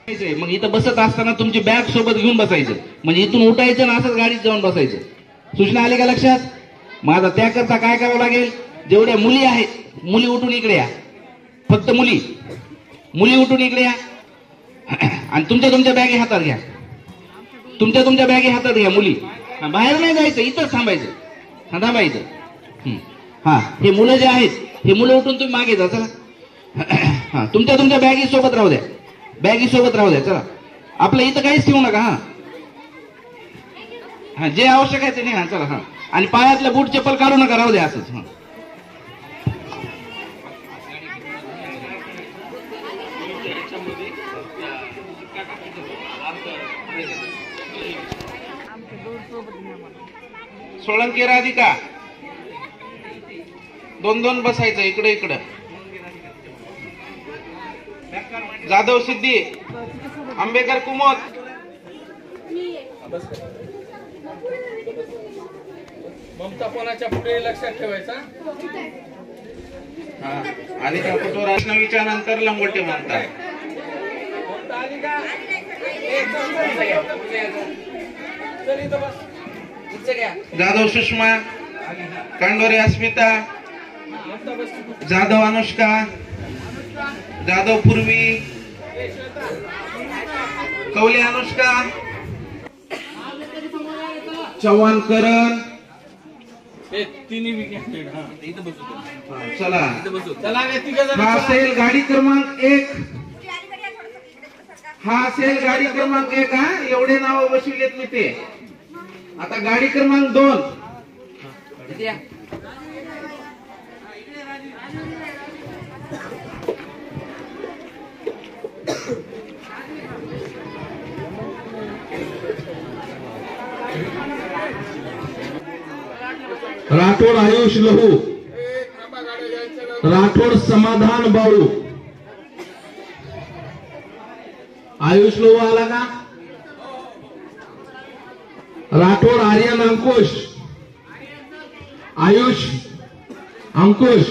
मग इथं बसत असताना तुमची बॅग सोबत घेऊन बसायचं, म्हणजे इथून उठायचं ना असंच गाडीत जाऊन बसायचं. सूचना आली का लक्षात? मग आता त्याकरता काय करावं लागेल? जेवढ्या मुली आहेत मुली उठून इकडे या, फक्त मुली उठून इकडे या आणि तुमच्या बॅगी हातात घ्या, तुमच्या बॅगी हातात घ्या मुली. बाहेर नाही जायचं, इथंच थांबायचं, थांबायचं. हा, हे मुलं जे आहेत हे मुलं उठून तुम्ही मागे जा. चला, हा, तुमच्या बॅगी सोबत राहू द्या, बॅगी सोबत राहू द्या. चला, आपलं इथं काहीच ठेवू नका. हा, जे आवश्यक आहे ते नाही. चला, हा, आणि पायातलं बूट चप्पल काढू नका, राहू द्या असंच. सोळंकी राधिका दोन बसायचं, इकडे इकडं. जाधव सिद्धी, आंबेकर कुमोद, ममता कोणाच्या पुढे लक्षात ठेवायचा. आणि त्या फोटो वैष्णवीच्या नंतर लंगोटे म्हणतात. जाधव सुषमा, कांडोरे अस्मिता, जाधव अनुष्का, जाधव पूर्वी, कवले अनुष्का, चव्हाण करण. चला, हा असेल गाडी क्रमांक 1, हा असेल गाडी क्रमांक 1. हा, एवढे नाव बसविलेत मी ते. आता गाडी क्रमांक 2. राठोड आयुष लहू, राठोड समाधान बाळू. आयुष लहू आला का? राठोड आर्यन अंकुश, आयुष अंकुश.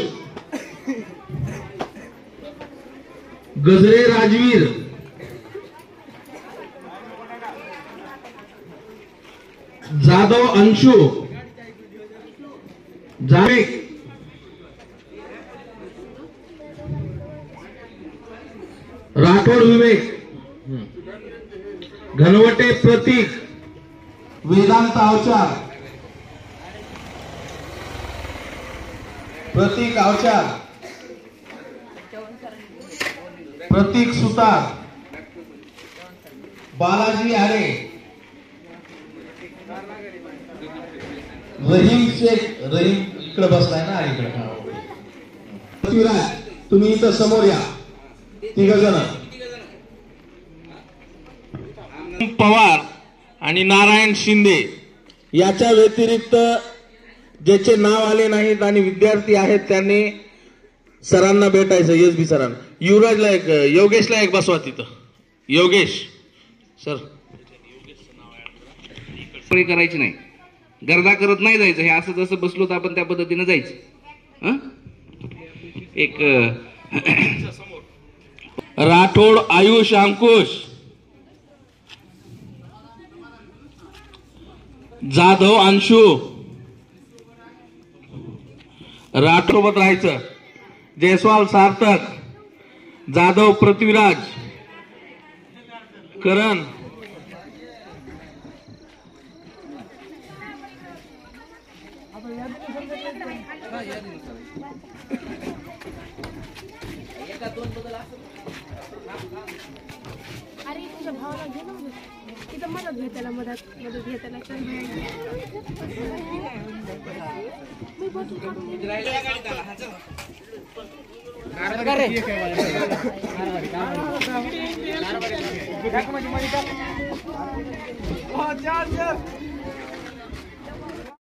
गजरे राजवीर, जाधव अंशु, जावेक, राठोड विवेक, घनवटे प्रतीक, वेदांत अवचार, प्रतीक अवचार, प्रतीक सुतार, बालाजी आरे, रहीम शेख. रहीम इकडे बसलाय ना, इकडे. पृथ्वीराज, तुम्ही इथं समोर या, 3 जण. पवार आणि नारायण शिंदे याच्या व्यतिरिक्त ज्याचे नाव आले नाहीत आणि विद्यार्थी आहेत त्यांनी सरांना भेटायचं, एसबी सरांना. युवराजला एक, योगेशला एक बसवा तिथं. योगेश सर, करायची नाही, गर्दा करत नाही जायचं. हे असं जसं बसलो तर आपण त्या पद्धतीने जायचं. एक राठोड आयुष अंकुश, जाधव अंशु, राठोबत राहायचं. जयस्वाल सार्थक, जाधव पृथ्वीराज, करण, अरे तुझ्या भावाला घे ना, तिथं मदत घेताना मदत घेताना कार